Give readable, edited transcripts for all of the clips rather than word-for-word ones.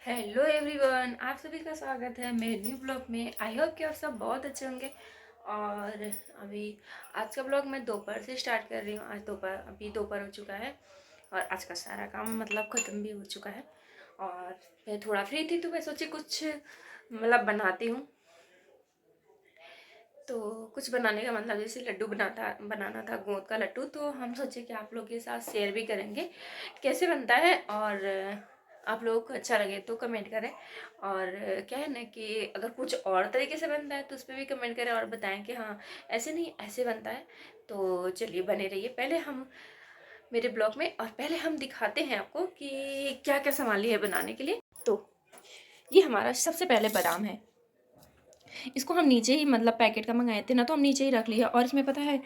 Hello everyone, आप सभी का स्वागत है मेरे न्यू ब्लॉग में। आई होप कि आप सब बहुत अच्छे होंगे। और अभी आज का ब्लॉग मैं दोपहर से स्टार्ट कर रही हूँ। आज दोपहर हो चुका है और आज का सारा काम मतलब ख़त्म भी हो चुका है। और मैं थोड़ा फ्री थी तो मैं सोची कुछ मतलब बनाती हूँ। तो कुछ बनाने का मतलब जैसे लड्डू बनाना था, गोंद का लड्डू। तो हम सोचे कि आप लोग के साथ शेयर भी करेंगे कैसे बनता है, और आप लोगों को अच्छा लगे तो कमेंट करें। और क्या है ना कि अगर कुछ और तरीके से बनता है तो उस पर भी कमेंट करें और बताएं कि हाँ ऐसे नहीं ऐसे बनता है। तो चलिए बने रहिए पहले हम मेरे ब्लॉग में, और पहले हम दिखाते हैं आपको कि क्या क्या सामान लिया है बनाने के लिए। तो ये हमारा सबसे पहले बादाम है। इसको हम नीचे ही मतलब पैकेट का मंगाए थे ना, तो हम नीचे ही रख लिया। और इसमें पता है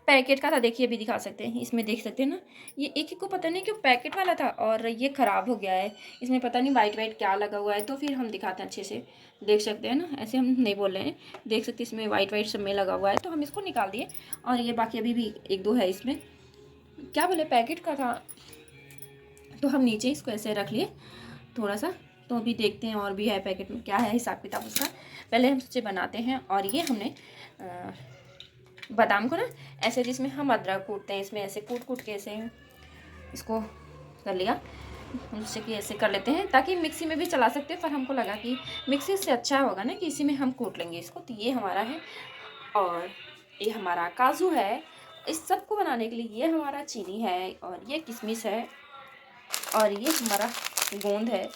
पैकेट का था, देखिए अभी दिखा सकते हैं, इसमें देख सकते हैं ना, ये एक एक को पता नहीं क्यों पैकेट वाला था और ये ख़राब हो गया है। इसमें पता नहीं वाइट वाइट क्या लगा हुआ है। तो फिर हम दिखाते हैं अच्छे से, देख सकते हैं ना, ऐसे हम नहीं बोल रहे हैं, देख सकते हैं इसमें वाइट वाइट सब में लगा हुआ है। तो हम इसको निकाल दिए। और ये बाकी अभी भी एक दो है इसमें, क्या बोले पैकेट का था, तो हम नीचे इसको ऐसे रख लिए थोड़ा सा। तो अभी देखते हैं और भी है पैकेट में क्या है हिसाब किताब उसका। पहले हम सोचे बनाते हैं। और ये हमने बादाम को ना ऐसे, जिसमें हम अदरक कूटते हैं, इसमें ऐसे कूट कूट के ऐसे इसको कर लिया। हम सोचे कि ऐसे कर लेते हैं ताकि मिक्सी में भी चला सकते हैं, पर हमको लगा कि मिक्सी से अच्छा होगा ना कि इसी में हम कूट लेंगे इसको। तो ये हमारा है। और ये हमारा काजू है। इस सब को बनाने के लिए ये हमारा चीनी है, और ये किशमिश है, और ये हमारा गोंद है।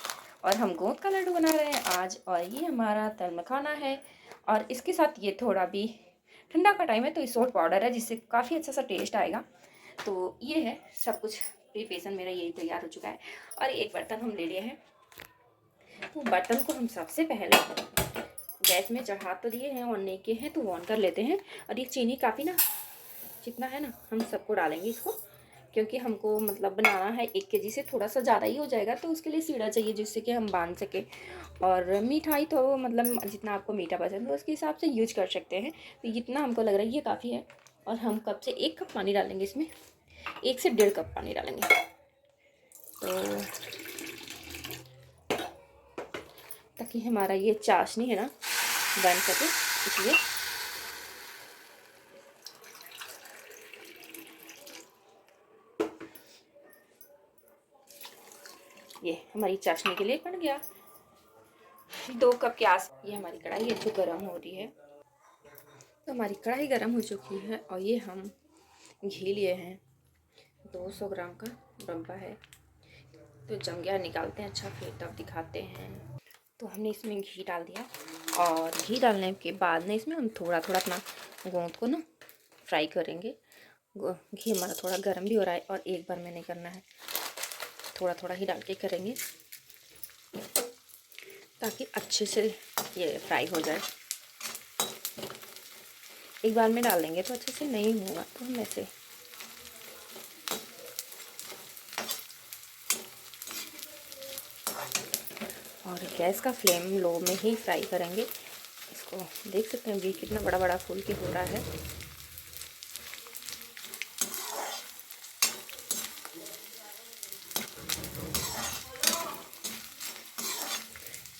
और हम गोंद का लड्डू बना रहे हैं आज। और ये हमारा तल मखाना है। और इसके साथ ये थोड़ा भी ठंडा का टाइम है तो ये सोट पाउडर है, जिससे काफ़ी अच्छा सा टेस्ट आएगा। तो ये है सब कुछ, प्रिपरेशन मेरा यही तैयार हो चुका है। और एक बर्तन हम ले लिए हैं। तो बर्तन को हम सबसे पहले गैस में चढ़ा तो दिए हैं, ऑन नहीं किए हैं तो ऑन कर लेते हैं। और ये चीनी काफ़ी ना, जितना है ना हम सबको डालेंगे इसको, क्योंकि हमको मतलब बनाना है 1 केजी से थोड़ा सा ज़्यादा ही हो जाएगा। तो उसके लिए सीढ़ा चाहिए जिससे कि हम बांध सकें। और मिठाई तो मतलब जितना आपको मीठा पसंद है उसके हिसाब से यूज कर सकते हैं। तो जितना हमको लग रहा है ये काफ़ी है। और हम कप से 1 कप पानी डालेंगे इसमें, 1 से 1.5 कप पानी डालेंगे। तो ताकि हमारा ये चाशनी है ना बन सके, इसलिए। ये हमारी चाशनी के लिए बन गया 2 कप के आस। ये हमारी कढ़ाई है जो गर्म हो रही है। तो हमारी कढ़ाई गर्म हो चुकी है। और ये हम घी लिए हैं, 200 ग्राम का डब्बा है। तो जम गया, निकालते हैं अच्छा, फिर तब दिखाते हैं। तो हमने इसमें घी डाल दिया। और घी डालने के बाद ना इसमें हम थोड़ा थोड़ा अपना गोंद को ना फ्राई करेंगे। घी हमारा थोड़ा गर्म भी हो रहा है, और एक बार में नहीं करना है, थोड़ा थोड़ा ही डाल के करेंगे ताकि अच्छे से ये फ्राई हो जाए। एक बार में डाल देंगे तो अच्छे से नहीं होगा, तो हम ऐसे और गैस का फ्लेम लो में ही फ्राई करेंगे इसको। देख सकते हैं अभी कितना बड़ा बड़ा फूल के हो रहा है।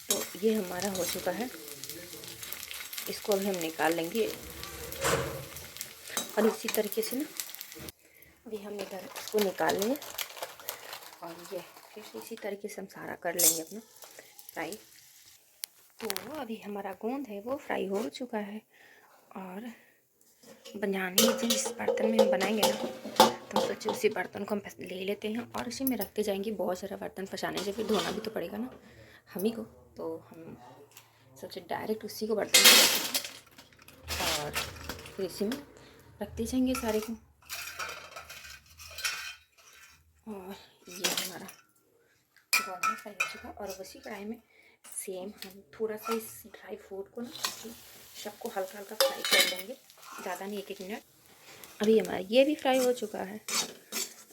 तो ये हमारा हो चुका है, इसको अभी हम निकाल लेंगे। और इसी तरीके से ना अभी हम इधर इसको निकाल लेंगे। और ये फिर इसी तरीके से हम सारा कर लेंगे अपना फ्राई। तो अभी हमारा गोंद है वो फ्राई हो चुका है। और बनाने जिस बर्तन में हम बनाएंगे ना, तो सोचे उसी बर्तन को हम ले लेते हैं और उसी में रखते जाएंगे। बहुत सारा बर्तन फंसाने से फिर धोना भी तो पड़ेगा ना हम ही को। तो हम सोचे डायरेक्ट उसी को बर्तन में रखते हैं और फिर इसी में रखते जाएंगे सारे को। और ये हमारा गोंद फ्राई हो चुका। और उसी कढ़ाई में सेम हम थोड़ा सा इस ड्राई फ्रूट को ना सबको हल्का हल्का फ्राई कर लेंगे, ज़्यादा नहीं, 1-1 मिनट। अभी हमारा ये भी फ्राई हो चुका है,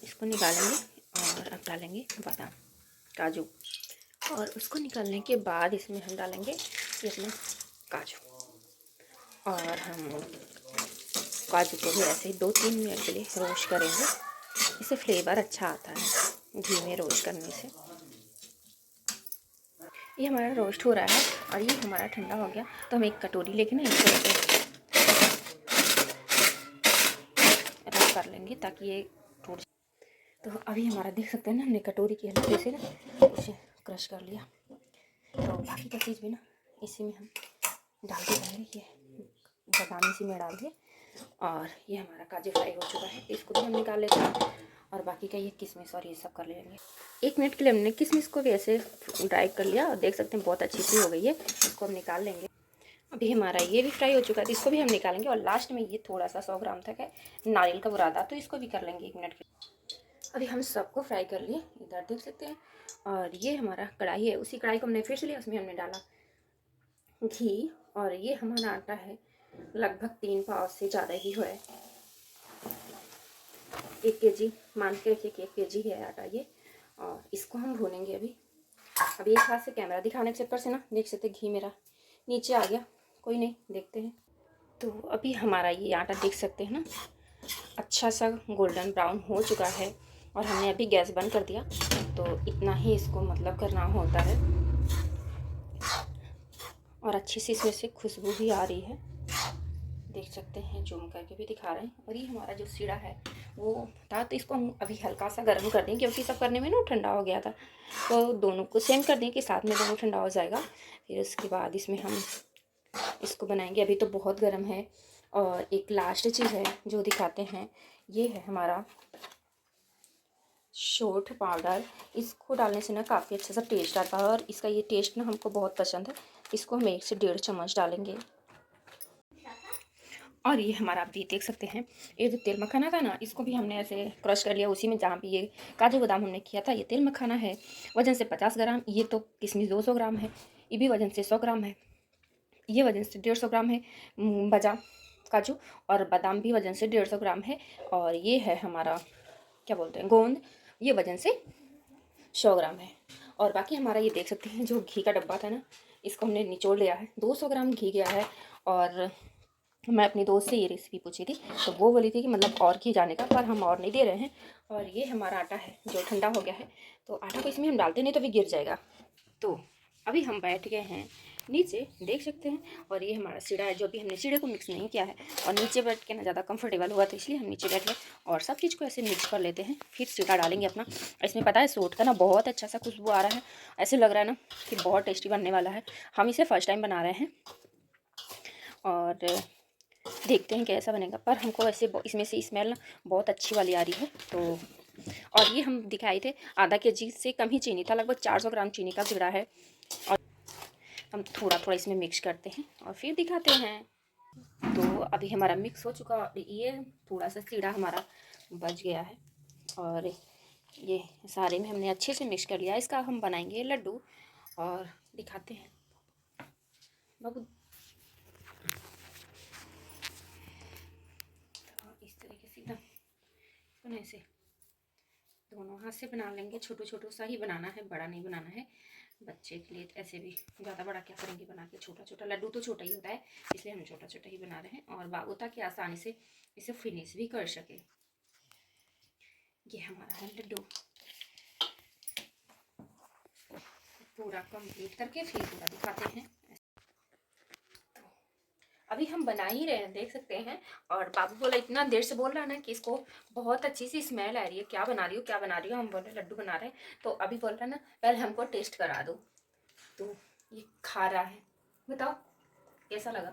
इसको निकालेंगे। और अब डालेंगे बादाम काजू। और उसको निकालने के बाद इसमें हम डालेंगे ये अपना काजू। और हम काजू को भी ऐसे ही 2-3 मिनट के लिए रोस्ट करेंगे। इससे फ्लेवर अच्छा आता है घी में रोस्ट करने से। ये हमारा रोस्ट हो रहा है और ये हमारा ठंडा हो गया, तो हम एक कटोरी लेके ना इसको रब कर लेंगे ताकि ये टूट जाए। तो अभी हमारा देख सकते हैं ना, हमने कटोरी की हेल्प से ना उसे क्रश कर लिया। तो बाकी का चीज़ भी ना इसी में हम डाल के जाएंगे। ये बादाम इसी में डाल दिए और ये हमारा काजू फ्राई हो चुका है, इसको भी हम निकाल लेते हैं। और बाकी का ये किशमिश और ये सब कर लेंगे। 1 मिनट के लिए हमने किशमिश को भी ऐसे ड्राई कर लिया और देख सकते हैं बहुत अच्छी सी हो गई है, इसको हम निकाल लेंगे। अभी हमारा ये भी फ्राई हो चुका है, तो इसको भी हम निकालेंगे। और लास्ट में ये थोड़ा सा 100 ग्राम तक है नारियल का बुरादा, तो इसको भी कर लेंगे 1 मिनट के। अभी हम सबको फ्राई कर लिए, इधर देख सकते हैं। और ये हमारा कढ़ाई है, उसी कढ़ाई को हमने फिर से लिया, उसमें हमने डाला घी। और ये हमारा आटा है लगभग 3 पाव से ज़्यादा ही है, 1 केजी मान के रखिए कि 1 केजी है आटा ये। और इसको हम भूनेंगे अभी एक हाथ से कैमरा दिखाने के चक्कर से ना देख सकते घी मेरा नीचे आ गया, कोई नहीं, देखते हैं। तो अभी हमारा ये आटा देख सकते हैं ना अच्छा सा गोल्डन ब्राउन हो चुका है और हमने अभी गैस बंद कर दिया। तो इतना ही इसको मतलब करना होता है और अच्छी सी इसमें से खुशबू भी आ रही है, देख सकते हैं, जूम करके भी दिखा रहे हैं। और ये हमारा जो सीढ़ा है वो था, तो इसको हम अभी हल्का सा गर्म कर दें क्योंकि सब करने में ना ठंडा हो गया था, तो दोनों को सेम कर दें कि साथ में दोनों ठंडा हो जाएगा। फिर उसके बाद इसमें हम इसको बनाएंगे। अभी तो बहुत गर्म है। और एक लास्ट चीज़ है जो दिखाते हैं, ये है हमारा शोठ पाउडर। इसको डालने से ना काफ़ी अच्छा सा टेस्ट आता है और इसका ये टेस्ट ना हमको बहुत पसंद है। इसको हम 1 से 1.5 चम्मच डालेंगे। और ये हमारा आप भी देख सकते हैं, ये जो तेल मखाना था ना, इसको भी हमने ऐसे क्रश कर लिया उसी में जहाँ पे ये काजू बादाम हमने किया था। ये तेल मखाना है वजन से 50 ग्राम, ये तो किशमिश 200 ग्राम है, ये भी वजन से 100 ग्राम है, ये वजन से 150 ग्राम है बजा काजू, और बादाम भी वजन से 150 ग्राम है। और ये है हमारा क्या बोलते हैं गोंद, ये वजन से 100 ग्राम है। और बाकी हमारा ये देख सकते हैं जो घी का डब्बा था ना, इसको हमने निचोड़ लिया है, 200 ग्राम घी गया है। और मैं अपनी दोस्त से ये रेसिपी पूछी थी, तो वो बोली थी कि मतलब और घी जाने का, पर हम और नहीं दे रहे हैं। और ये हमारा आटा है जो ठंडा हो गया है, तो आटा को इसमें हम डालते नहीं तो भी गिर जाएगा। तो अभी हम बैठ गए हैं नीचे, देख सकते हैं। और ये हमारा सीढ़ा है, जो भी हमने सीढ़े को मिक्स नहीं किया है, और नीचे बैठ के ना ज़्यादा कंफर्टेबल हुआ, तो इसलिए हम नीचे बैठ गए। और सब चीज़ को ऐसे मिक्स कर लेते हैं, फिर सीढ़ा डालेंगे अपना। इसमें पता है सूट का ना बहुत अच्छा सा खुशबू आ रहा है, ऐसे लग रहा है ना कि बहुत टेस्टी बनने वाला है। हम इसे फर्स्ट टाइम बना रहे हैं और देखते हैं कैसा बनेगा। पर हमको ऐसे इसमें से स्मेल ना बहुत अच्छी वाली आ रही है। तो और ये हम दिखाए थे आधा केजी से कम ही चीनी था, लगभग 400 ग्राम चीनी का सीढ़ा है। और हम थोड़ा थोड़ा इसमें मिक्स करते हैं और फिर दिखाते हैं। तो अभी हमारा मिक्स हो चुका, ये थोड़ा सा सीढ़ा हमारा बच गया है और ये सारे में हमने अच्छे से मिक्स कर लिया। इसका हम बनाएंगे लड्डू और दिखाते हैं बाबू। तो इस तरीके से एकदम ऐसे दोनों हाथ से बना लेंगे, छोटो छोटो सा ही बनाना है, बड़ा नहीं बनाना है। बच्चे के लिए ऐसे भी ज़्यादा बड़ा क्या करेंगे बना के, छोटा छोटा लड्डू तो छोटा ही होता है, इसलिए हम छोटा छोटा ही बना रहे हैं। और बाबू ताकि आसानी से इसे फिनिश भी कर सके। ये हमारा है लड्डू, पूरा कंप्लीट करके फिर पूरा दिखाते हैं। अभी हम बना ही रहे हैं, देख सकते हैं। और बाबू बोला इतना देर से बोल रहा है ना कि इसको बहुत अच्छी सी स्मेल आ रही है, क्या बना रही हो क्या बना रही हो। हम बोले लड्डू बना रहे हैं, तो अभी बोल रहा है ना पहले हमको टेस्ट करा दो। तो ये खा रहा है, बताओ कैसा लगा।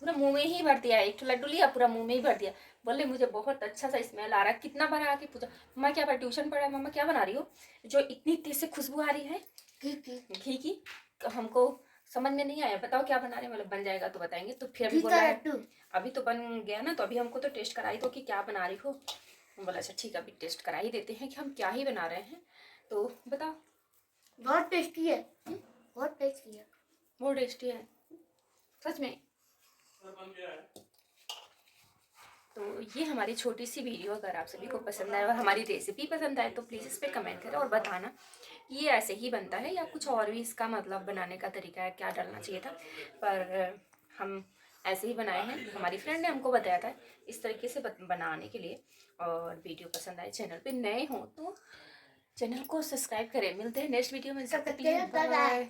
पूरा मुंह में ही भर दिया, एक लड्डू लिया पूरा मुंह में ही भर दिया। बोले मुझे बहुत अच्छा सा स्मेल आ रहा है। कितना बार आके पूछा मम्मा क्या ट्यूशन पढ़ा है, मम्मा क्या बना रही हो जो इतनी तेज से खुशबू आ रही है घी की। हमको समझ में नहीं आया, बताओ क्या बना रहे हैं। मतलब बन जाएगा तो बताएंगे। तो फिर अभी बोला अभी तो बन गया ना, तो अभी हमको तो टेस्ट करा ही दो कि क्या बना रही हो। बोला अच्छा ठीक है अभी टेस्ट करा ही देते हैं कि हम क्या ही बना रहे हैं। तो बताओ। बहुत टेस्टी है, बहुत टेस्टी है, बहुत टेस्टी है सच में। तो ये हमारी छोटी सी वीडियो अगर आप सभी को पसंद आए और हमारी रेसिपी पसंद आए तो प्लीज़ इस पर कमेंट करें और बताना कि ये ऐसे ही बनता है या कुछ और भी इसका मतलब बनाने का तरीका है, क्या डालना चाहिए था। पर हम ऐसे ही बनाए हैं, हमारी फ्रेंड ने हमको बताया था इस तरीके से बनाने के लिए। और वीडियो पसंद आए, चैनल पे नए हों तो चैनल को सब्सक्राइब करें। मिलते हैं नेक्स्ट वीडियो में, तब तक के लिए बाय बाय।